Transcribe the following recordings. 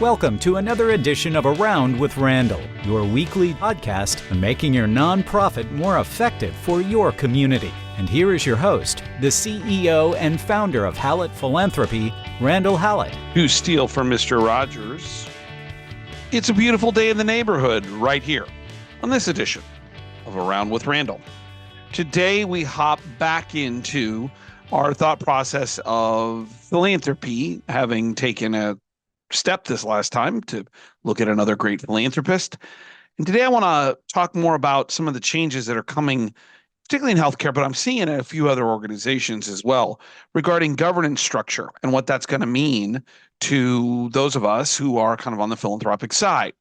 Welcome to another edition of Around with Randall, your weekly podcast on making your nonprofit more effective for your community. And here is your host, the CEO and founder of Hallett Philanthropy, Randall Hallett. To steal from Mr. Rogers, it's a beautiful day in the neighborhood right here on this edition of Around with Randall. Today we hop back into our thought process of philanthropy, having taken a step this last time to look at another great philanthropist. And today I want to talk more about some of the changes that are coming, particularly in healthcare, but I'm seeing it in a few other organizations as well, regarding governance structure and what that's going to mean to those of us who are kind of on the philanthropic side.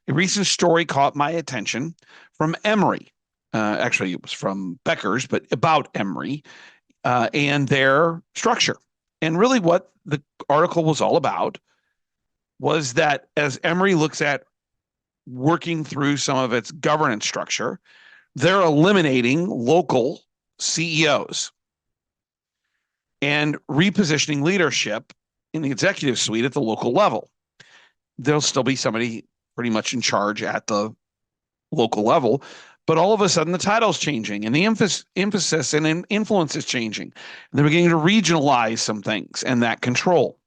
A recent story caught my attention from Emory. Actually, it was from Becker's, but about Emory and their structure. And really what the article was all about was that as Emory looks at working through some of its governance structure, they're eliminating local CEOs and repositioning leadership in the executive suite at the local level. There'll still be somebody pretty much in charge at the local level, but all of a sudden the title's changing and the emphasis and influence is changing. And they're beginning to regionalize some things and that control.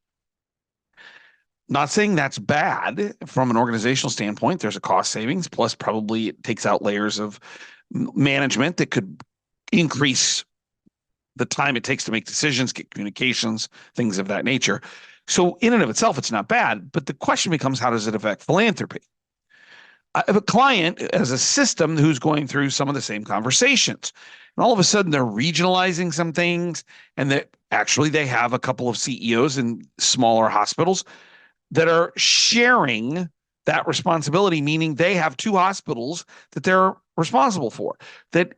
Not saying that's bad from an organizational standpoint. There's a cost savings, plus probably it takes out layers of management that could increase the time it takes to make decisions, get communications, things of that nature. So in and of itself, it's not bad. But the question becomes, how does it affect philanthropy? I have a client as a system who's going through some of the same conversations. And all of a sudden, they're regionalizing some things, and that actually they have a couple of CEOs in smaller hospitals that are sharing that responsibility, meaning they have two hospitals that they're responsible for, that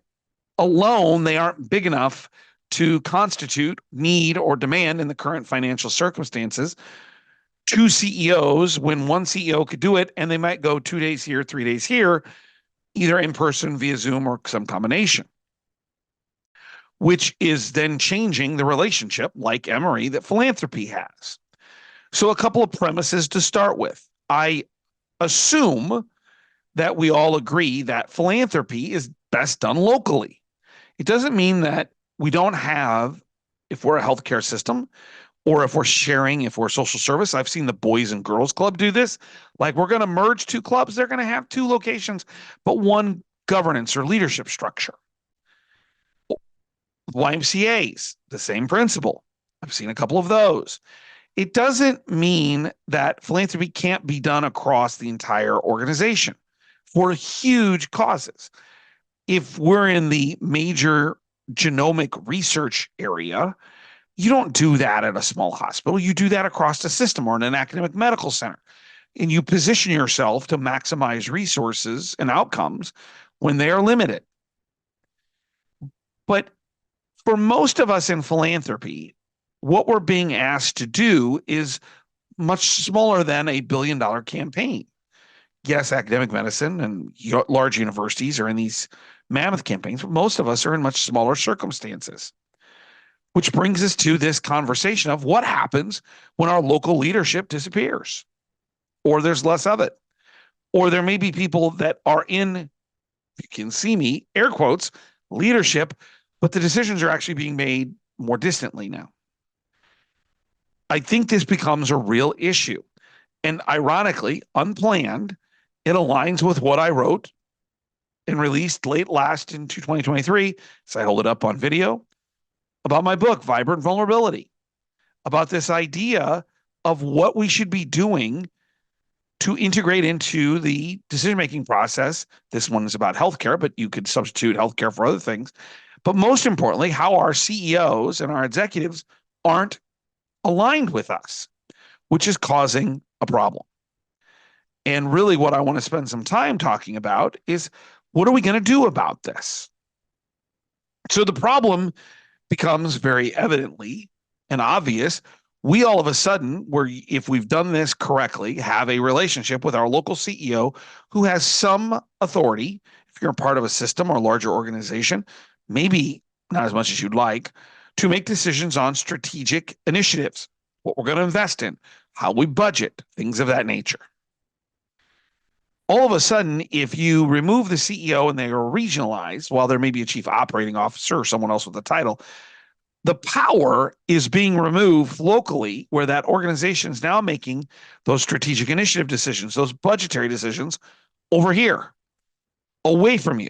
alone they aren't big enough to constitute need or demand in the current financial circumstances. Two CEOs, when one CEO could do it, and they might go 2 days here, 3 days here, either in person, via Zoom, or some combination, which is then changing the relationship, like Emory, that philanthropy has. So a couple of premises to start with. I assume that we all agree that philanthropy is best done locally. It doesn't mean that we don't have, if we're a healthcare system, or if we're sharing, if we're social service. I've seen the Boys and Girls Club do this. Like, we're going to merge two clubs. They're going to have two locations, but one governance or leadership structure. YMCAs, the same principle. I've seen a couple of those. It doesn't mean that philanthropy can't be done across the entire organization for huge causes. If we're in the major genomic research area, you don't do that at a small hospital. You do that across the system or in an academic medical center. And you position yourself to maximize resources and outcomes when they are limited. But for most of us in philanthropy, what we're being asked to do is much smaller than a $1 billion campaign. Yes, academic medicine and large universities are in these mammoth campaigns, but most of us are in much smaller circumstances. Which brings us to this conversation of what happens when our local leadership disappears, or there's less of it, or there may be people that are in, you can see me, air quotes, leadership, but the decisions are actually being made more distantly now. I think this becomes a real issue. And ironically, unplanned, it aligns with what I wrote and released late last in 2023. So I hold it up on video about my book, Vibrant Vulnerability, about this idea of what we should be doing to integrate into the decision-making process. This one is about healthcare, but you could substitute healthcare for other things. But most importantly, how our CEOs and our executives aren't aligned with us, which is causing a problem. And really what I want to spend some time talking about is, what are we going to do about this? So the problem becomes very evidently and obvious. We all of a sudden, if we've done this correctly, have a relationship with our local CEO who has some authority. If you're a part of a system or a larger organization, maybe not as much as you'd like, to make decisions on strategic initiatives, what we're going to invest in, how we budget, things of that nature. All of a sudden, if you remove the CEO and they are regionalized, while there may be a chief operating officer or someone else with a title, the power is being removed locally, where that organization is now making those strategic initiative decisions, those budgetary decisions over here, away from you.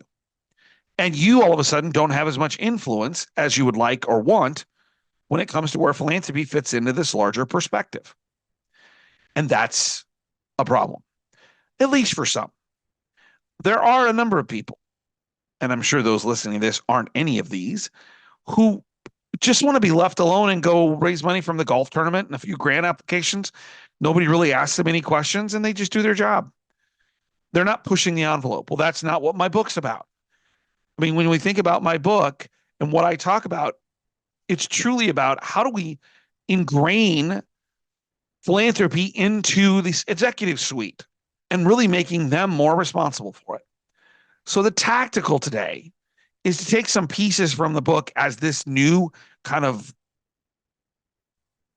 And you all of a sudden don't have as much influence as you would like or want when it comes to where philanthropy fits into this larger perspective. And that's a problem, at least for some. There are a number of people, and I'm sure those listening to this aren't any of these, who just want to be left alone and go raise money from the golf tournament and a few grant applications. Nobody really asks them any questions and they just do their job. They're not pushing the envelope. Well, that's not what my book's about. I mean, when we think about my book and what I talk about, it's truly about how do we ingrain philanthropy into the executive suite and really making them more responsible for it. So the tactical today is to take some pieces from the book as this new kind of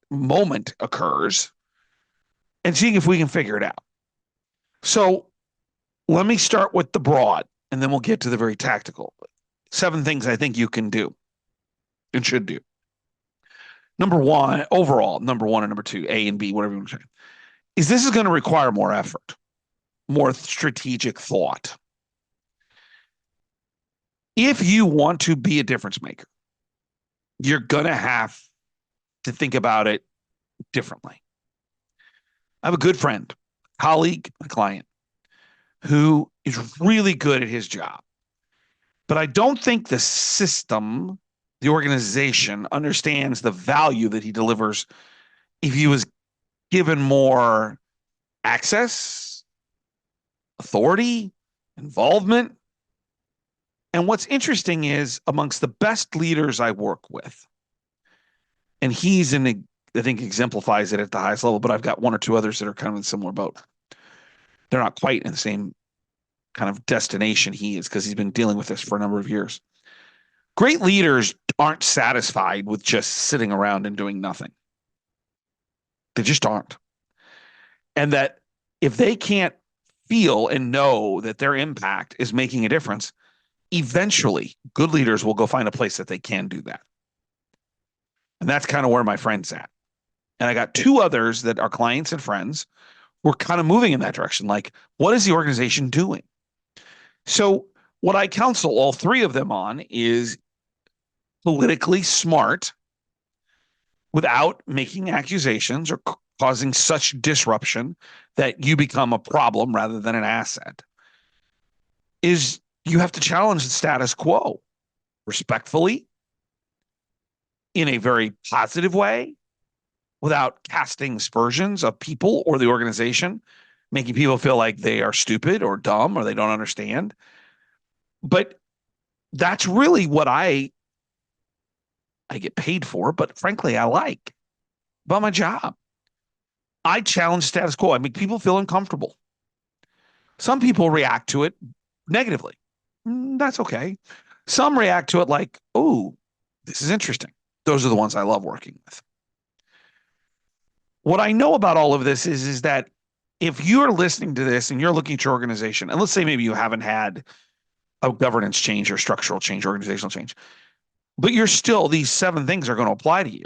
moment occurs and seeing if we can figure it out. So let me start with the broad, and then we'll get to the very tactical. 7 things I think you can do and should do. Number one, overall, number 1 and number 2, A and B, whatever you want to say, is this is going to require more effort, more strategic thought. If you want to be a difference maker, you're going to have to think about it differently. I have a good friend, colleague, a client who is really good at his job. But I don't think the system, the organization, understands the value that he delivers if he was given more access, authority, involvement. And what's interesting is amongst the best leaders I work with, and he's I think exemplifies it at the highest level, but I've got 1 or 2 others that are kind of in a similar boat. They're not quite in the same kind of destination he is because he's been dealing with this for a number of years. Great leaders aren't satisfied with just sitting around and doing nothing. They just aren't. And that if they can't feel and know that their impact is making a difference, eventually good leaders will go find a place that they can do that. And that's kind of where my friend's at. And I got 2 others that are clients and friends who are kind of moving in that direction. Like, what is the organization doing? So what I counsel all 3 of them on is politically smart without making accusations or causing such disruption that you become a problem rather than an asset. Is you have to challenge the status quo respectfully, in a very positive way, without casting aspersions of people or the organization, making people feel like they are stupid or dumb or they don't understand. But that's really what I get paid for, but frankly, I like about my job. I challenge status quo. I make people feel uncomfortable. Some people react to it negatively. That's okay. Some react to it like, oh, this is interesting. Those are the ones I love working with. What I know about all of this is that if you're listening to this and you're looking at your organization, and let's say maybe you haven't had a governance change or structural change, organizational change, but you're still, these 7 things are going to apply to you,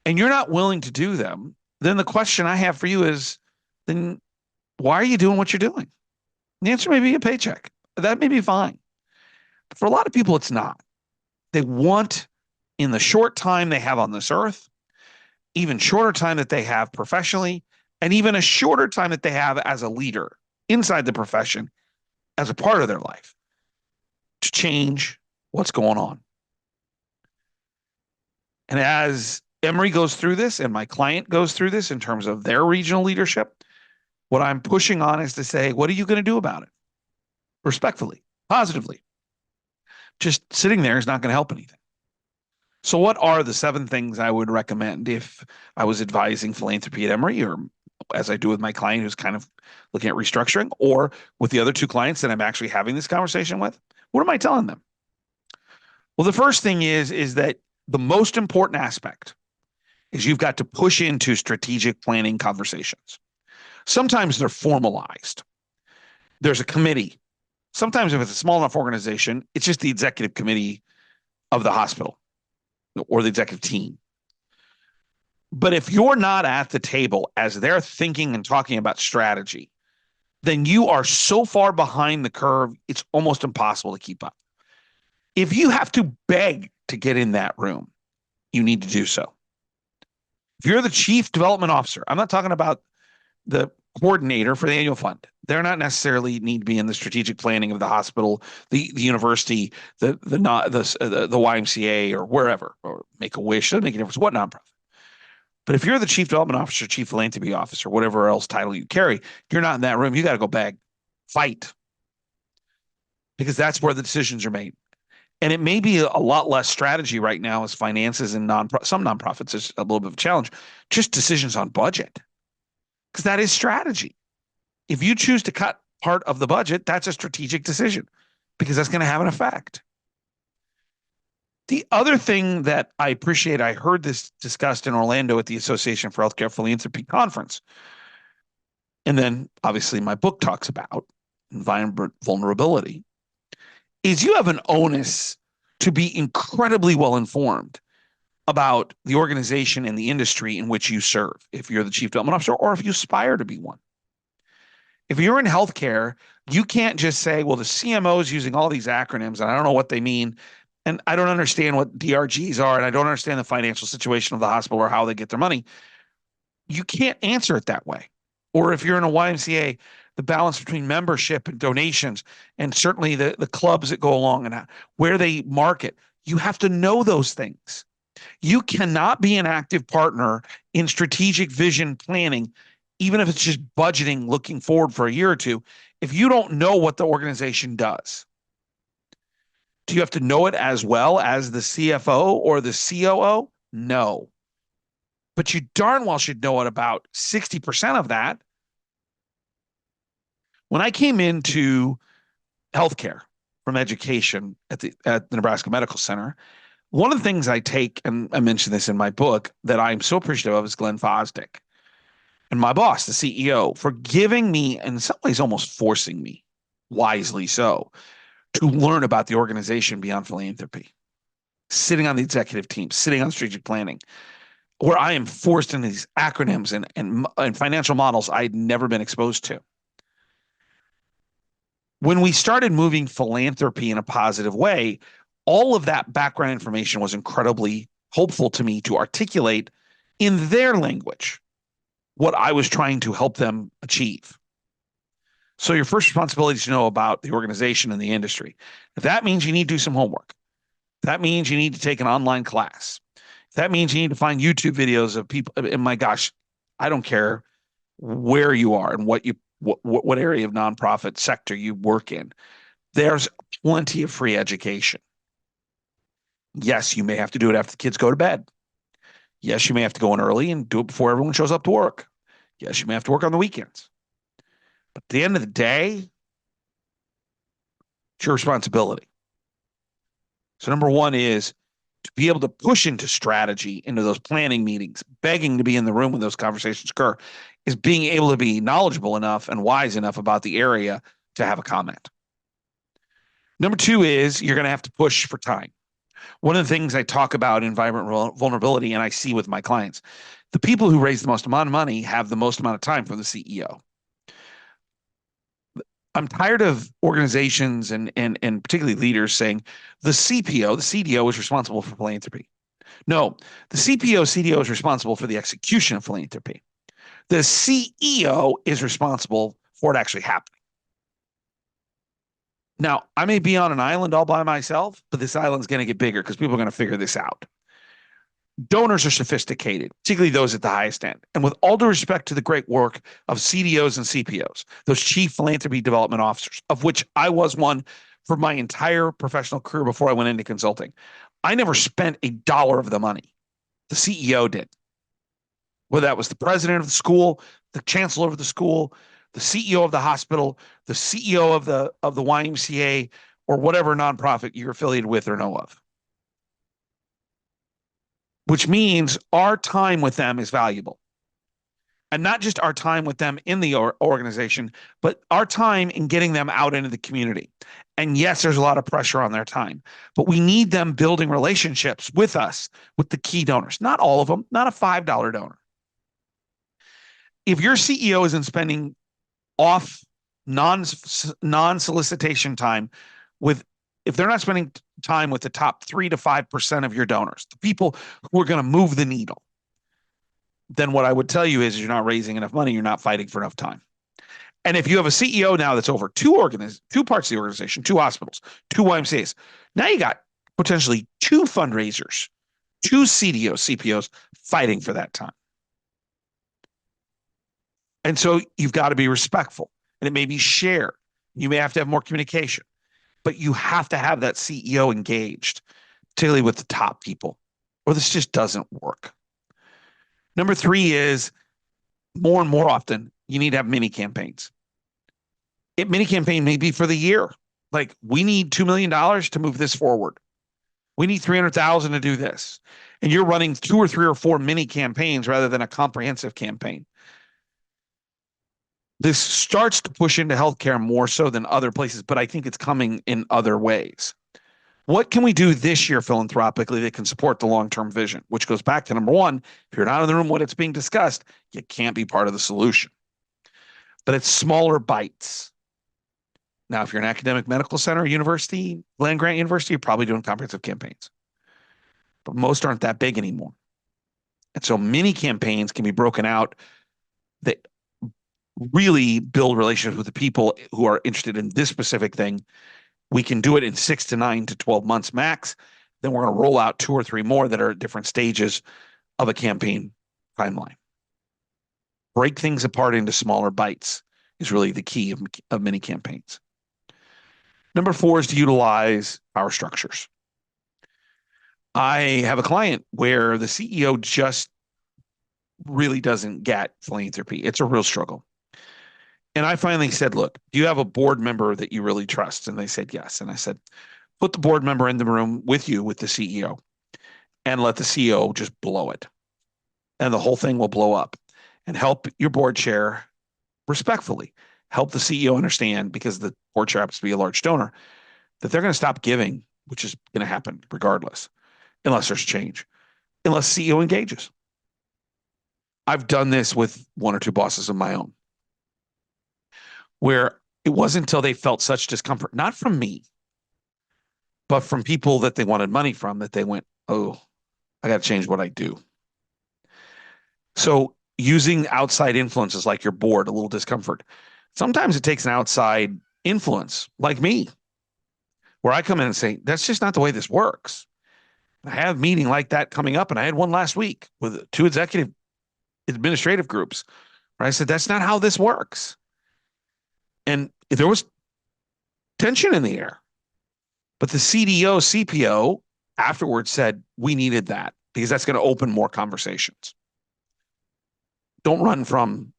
and you're not willing to do them, then the question I have for you is, then why are you doing what you're doing? The answer may be a paycheck. That may be fine. But for a lot of people, it's not. They want, in the short time they have on this earth, even shorter time that they have professionally, and even a shorter time that they have as a leader inside the profession, as a part of their life, to change what's going on. And as Emory goes through this and my client goes through this in terms of their regional leadership, what I'm pushing on is to say, what are you going to do about it? Respectfully, positively. Just sitting there is not going to help anything. So what are the 7 things I would recommend if I was advising philanthropy at Emory, or as I do with my client who's kind of looking at restructuring, or with the other 2 clients that I'm actually having this conversation with? What am I telling them? Well, the first thing is that the most important aspect is you've got to push into strategic planning conversations. Sometimes they're formalized. There's a committee. Sometimes if it's a small enough organization, it's just the executive committee of the hospital or the executive team. But if you're not at the table as they're thinking and talking about strategy, then you are so far behind the curve, it's almost impossible to keep up. If you have to beg to get in that room, you need to do so. If you're the chief development officer, I'm not talking about the coordinator for the annual fund. They're not necessarily need to be in the strategic planning of the hospital, the university, the YMCA or wherever, or Make-A-Wish. Doesn't make a difference what nonprofit. But if you're the chief development officer, chief philanthropy officer, whatever else title you carry, you're not in that room. You got to go beg, fight, because that's where the decisions are made. And it may be a lot less strategy right now as finances and some nonprofits is a little bit of a challenge, just decisions on budget, because that is strategy. If you choose to cut part of the budget, that's a strategic decision because that's going to have an effect. The other thing that I appreciate, I heard this discussed in Orlando at the Association for Healthcare Philanthropy conference. And then obviously my book talks about environment vulnerability, is you have an onus to be incredibly well informed about the organization and the industry in which you serve, if you're the chief development officer or if you aspire to be one. If you're in healthcare, you can't just say, well, the CMO is using all these acronyms and I don't know what they mean. And I don't understand what DRGs are, and I don't understand the financial situation of the hospital or how they get their money. You can't answer it that way. Or if you're in a YMCA, the balance between membership and donations, and certainly the clubs that go along and where they market, you have to know those things. You cannot be an active partner in strategic vision planning, even if it's just budgeting, looking forward for a year or two, if you don't know what the organization does. Do you have to know it as well as the CFO or the COO? No. But you darn well should know it about 60% of that. When I came into healthcare from education at the Nebraska Medical Center, one of the things I take, and I mentioned this in my book, that I'm so appreciative of is Glenn Fosdick and my boss, the CEO, for giving me, in some ways almost forcing me, wisely so, to learn about the organization beyond philanthropy, sitting on the executive team, sitting on strategic planning, where I am forced into these acronyms and financial models I'd never been exposed to. When we started moving philanthropy in a positive way, all of that background information was incredibly helpful to me to articulate in their language what I was trying to help them achieve. So your first responsibility is to know about the organization and the industry. If that means you need to do some homework, if that means you need to take an online class, if that means you need to find YouTube videos of people, and my gosh, I don't care where you are and what area of nonprofit sector you work in. There's plenty of free education. Yes, you may have to do it after the kids go to bed. Yes, you may have to go in early and do it before everyone shows up to work. Yes, you may have to work on the weekends. But at the end of the day, it's your responsibility. So number one is to be able to push into strategy, into those planning meetings, begging to be in the room when those conversations occur, is being able to be knowledgeable enough and wise enough about the area to have a comment. Number two is you're going to have to push for time. One of the things I talk about in environment vulnerability, and I see with my clients, the people who raise the most amount of money have the most amount of time from the CEO. I'm tired of organizations and particularly leaders saying the CPO, the CDO is responsible for philanthropy. No, the CPO, CDO is responsible for the execution of philanthropy. The CEO is responsible for it actually happening. Now, I may be on an island all by myself, but this island's going to get bigger because people are going to figure this out. Donors are sophisticated, particularly those at the highest end. And with all due respect to the great work of CDOs and CPOs, those chief philanthropy development officers, of which I was one for my entire professional career before I went into consulting, I never spent a dollar of the money. The CEO did. Whether that was the president of the school, the chancellor of the school, the CEO of the hospital, the CEO of the YMCA, or whatever nonprofit you're affiliated with or know of. which means our time with them is valuable. And not just our time with them in the organization, but our time in getting them out into the community. And yes, there's a lot of pressure on their time, but we need them building relationships with us, with the key donors. Not all of them, not a $5 donor. If your CEO isn't spending off non-solicitation time with, if they're not spending time with the top 3 to 5% of your donors, the people who are going to move the needle, then what I would tell you is you're not raising enough money. You're not fighting for enough time. And if you have a CEO now that's over two parts of the organization, 2 hospitals, 2 YMCAs, now you got potentially 2 fundraisers, 2 CDOs, CPOs fighting for that time. And so you've got to be respectful, and it may be shared. You may have to have more communication, but you have to have that CEO engaged, particularly with the top people, or this just doesn't work. Number 3 is more and more often, you need to have mini campaigns. Mini campaign may be for the year. Like, we need $2 million to move this forward. We need 300,000 to do this. And you're running 2 or 3 or 4 mini campaigns rather than a comprehensive campaign. This starts to push into healthcare more so than other places, but I think it's coming in other ways. What can we do this year philanthropically that can support the long-term vision? Which goes back to number 1, if you're not in the room when it's being discussed, you can't be part of the solution. But it's smaller bites. Now, if you're an academic medical center, university, land-grant university, you're probably doing comprehensive campaigns. But most aren't that big anymore. And so mini campaigns can be broken out that really build relationships with the people who are interested in this specific thing. We can do it in 6 to 9 to 12 months max. Then we're going to roll out 2 or 3 more that are at different stages of a campaign timeline. Break things apart into smaller bites is really the key of mini campaigns. Number 4 is to utilize power structures. I have a client where the CEO just really doesn't get philanthropy. It's a real struggle. And I finally said, look, do you have a board member that you really trust? And they said, yes. And I said, put the board member in the room with you, with the CEO, and let the CEO just blow it. And the whole thing will blow up. And help your board chair respectfully. Help the CEO understand, because the board chair happens to be a large donor, that they're going to stop giving, which is going to happen regardless, unless there's change, unless CEO engages. I've done this with 1 or 2 bosses of my own, where it wasn't until they felt such discomfort, not from me, but from people that they wanted money from, that they went, oh, I got to change what I do. So using outside influences like your board, a little discomfort. Sometimes it takes an outside influence like me, where I come in and say, that's just not the way this works. I have a meeting like that coming up, and I had one last week with 2 executive administrative groups where I said, that's not how this works. And there was tension in the air. But the CDO, CPO afterwards said, we needed that because that's going to open more conversations. Don't run from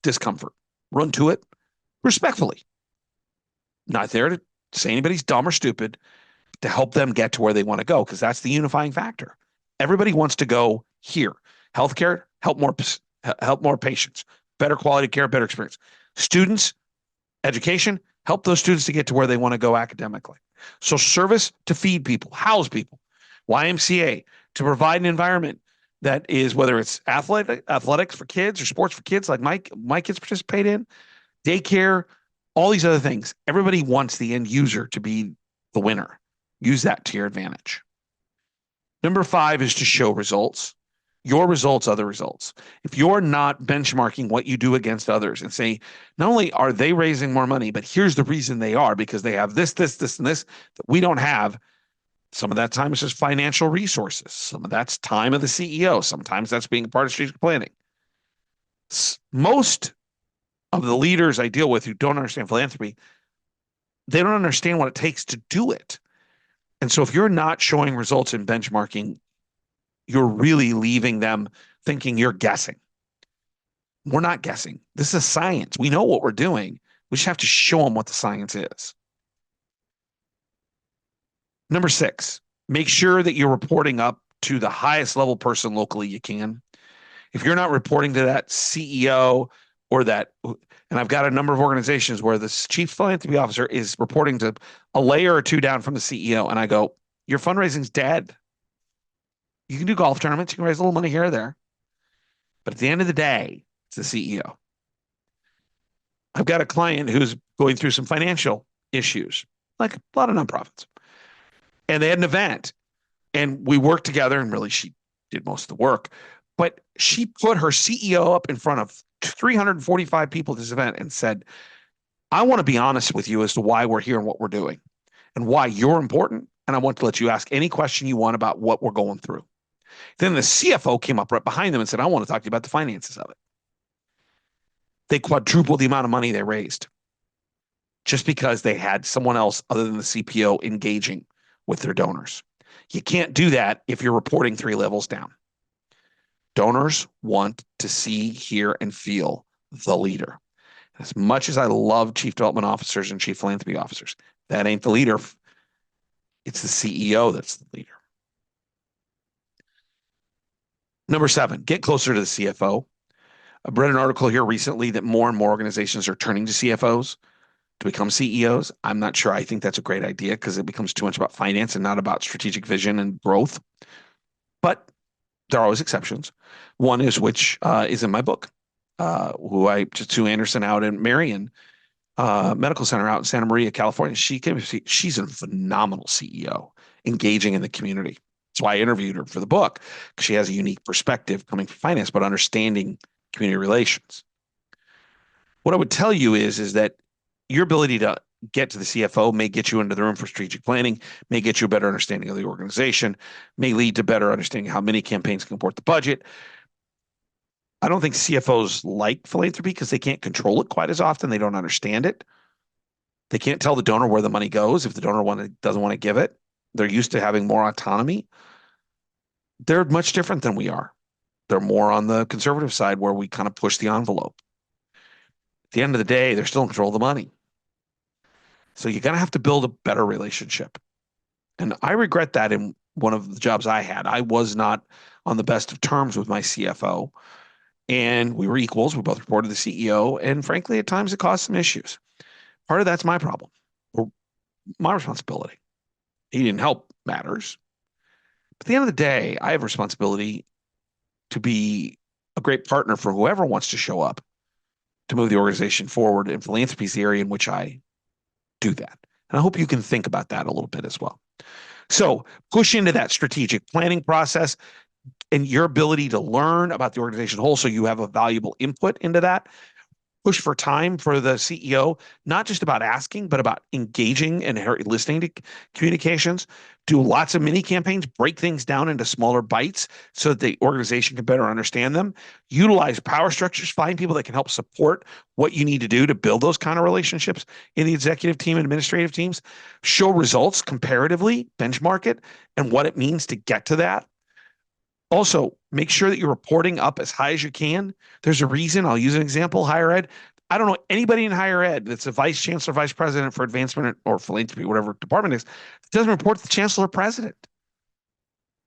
discomfort. Run to it respectfully. Not there to say anybody's dumb or stupid, to help them get to where they want to go, because that's the unifying factor. Everybody wants to go here. Healthcare, help more patients, better quality care, better experience. Students, education, help those students to get to where they want to go academically. So service to feed people, house people. YMCA, to provide an environment that is, whether it's athletics for kids or sports for kids like my kids participate in, daycare, all these other things. Everybody wants the end user to be the winner. Use that to your advantage. Number 5 is to show results. Your results, other results. If you're not benchmarking what you do against others and say, not only are they raising more money, but here's the reason they are, because they have this, this, this, and this that we don't have. Some of that time is just financial resources. Some of that's time of the CEO. Sometimes that's being a part of strategic planning. Most of the leaders I deal with who don't understand philanthropy, they don't understand what it takes to do it. And so if you're not showing results in benchmarking, you're really leaving them thinking you're guessing. We're not guessing. This is science. We know what we're doing. We just have to show them what the science is. Number 6, make sure that you're reporting up to the highest level person locally you can. If you're not reporting to that CEO or that, and I've got a number of organizations where the chief philanthropy officer is reporting to a layer or two down from the CEO, and I go, your fundraising's dead. You can do golf tournaments, you can raise a little money here or there, but at the end of the day, it's the CEO. I've got a client who's going through some financial issues, like a lot of nonprofits, and they had an event, and we worked together, and really she did most of the work, but she put her CEO up in front of 345 people at this event and said, I want to be honest with you as to why we're here and what we're doing and why you're important. And I want to let you ask any question you want about what we're going through. Then the CFO came up right behind them and said, I want to talk to you about the finances of it. They quadrupled the amount of money they raised just because they had someone else other than the CPO engaging with their donors. You can't do that if you're reporting 3 levels down. Donors want to see, hear, and feel the leader. As much as I love chief development officers and chief philanthropy officers, that ain't the leader. It's the CEO that's the leader. Number 7, get closer to the CFO. I read an article here recently that more and more organizations are turning to CFOs to become CEOs. I'm not sure I think that's a great idea because it becomes too much about finance and not about strategic vision and growth. But there are always exceptions. One is which is in my book, Sue Anderson out in Marion Medical Center out in Santa Maria, California. She's a phenomenal CEO, engaging in the community. That's why I interviewed her for the book, because she has a unique perspective coming from finance, but understanding community relations. What I would tell you is that your ability to get to the CFO may get you into the room for strategic planning, may get you a better understanding of the organization, may lead to better understanding how many campaigns can support the budget. I don't think CFOs like philanthropy because they can't control it quite as often. They don't understand it. They can't tell the donor where the money goes if the donor doesn't want to give it. They're used to having more autonomy. They're much different than we are. They're more on the conservative side where we kind of push the envelope. At the end of the day, they're still in control of the money. So you're going to have to build a better relationship. And I regret that in one of the jobs I had. I was not on the best of terms with my CFO. And we were equals. We both reported to the CEO. And frankly, at times it caused some issues. Part of that's my problem or my responsibility. He didn't help matters. But at the end of the day, I have responsibility to be a great partner for whoever wants to show up to move the organization forward. And philanthropy is the area in which I do that. And I hope you can think about that a little bit as well. So push into that strategic planning process and your ability to learn about the organization whole so you have a valuable input into that. Push for time for the CEO, not just about asking, but about engaging and listening to communications. Do lots of mini campaigns, break things down into smaller bites so that the organization can better understand them. Utilize power structures, find people that can help support what you need to do to build those kind of relationships in the executive team and administrative teams. Show results comparatively, benchmark it, and what it means to get to that. Also, make sure that you're reporting up as high as you can. There's a reason. I'll use an example, higher ed. I don't know anybody in higher ed that's a vice chancellor, vice president for advancement or philanthropy, whatever department it is, that doesn't report to the chancellor or president.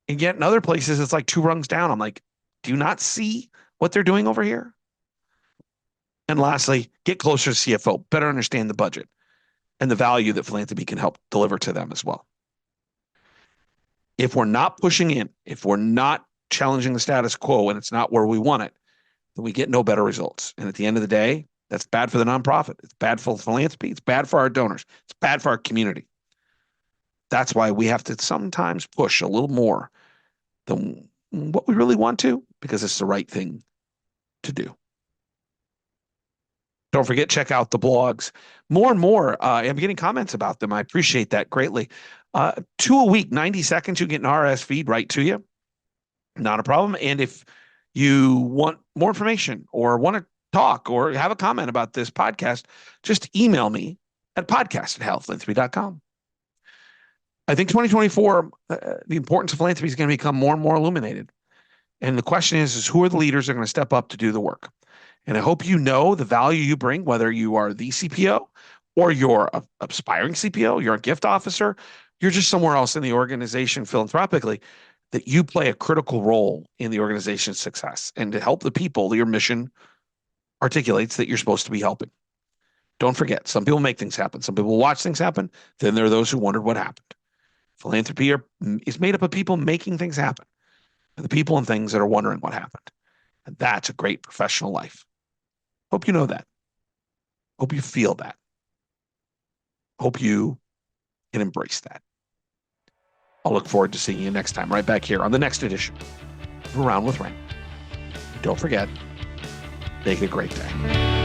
And yet in other places, it's like 2 rungs down. I'm like, do you not see what they're doing over here? And lastly, get closer to CFO, better understand the budget and the value that philanthropy can help deliver to them as well. If we're not pushing in, if we're not challenging the status quo and it's not where we want it, then we get no better results. And at the end of the day, that's bad for the nonprofit. It's bad for philanthropy. It's bad for our donors. It's bad for our community. That's why we have to sometimes push a little more than what we really want to, because it's the right thing to do. Don't forget, check out the blogs. More and more, I'm getting comments about them. I appreciate that greatly. 2 a week, 90 seconds, you get an RS feed right to you. Not a problem. And if you want more information or want to talk or have a comment about this podcast, just email me at podcast@philanthropy.com. I think 2024, the importance of philanthropy is going to become more and more illuminated. And the question is who are the leaders that are going to step up to do the work? And I hope you know the value you bring, whether you are the CPO or you're an aspiring CPO, you're a gift officer, you're just somewhere else in the organization philanthropically. that you play a critical role in the organization's success and to help the people that your mission articulates that you're supposed to be helping. Don't forget, some people make things happen. Some people watch things happen. Then there are those who wondered what happened. Philanthropy is made up of people making things happen, and the people and things that are wondering what happened. And that's a great professional life. Hope you know that. Hope you feel that. Hope you can embrace that. I'll look forward to seeing you next time, right back here on the next edition of Around with Rand. Don't forget, make it a great day.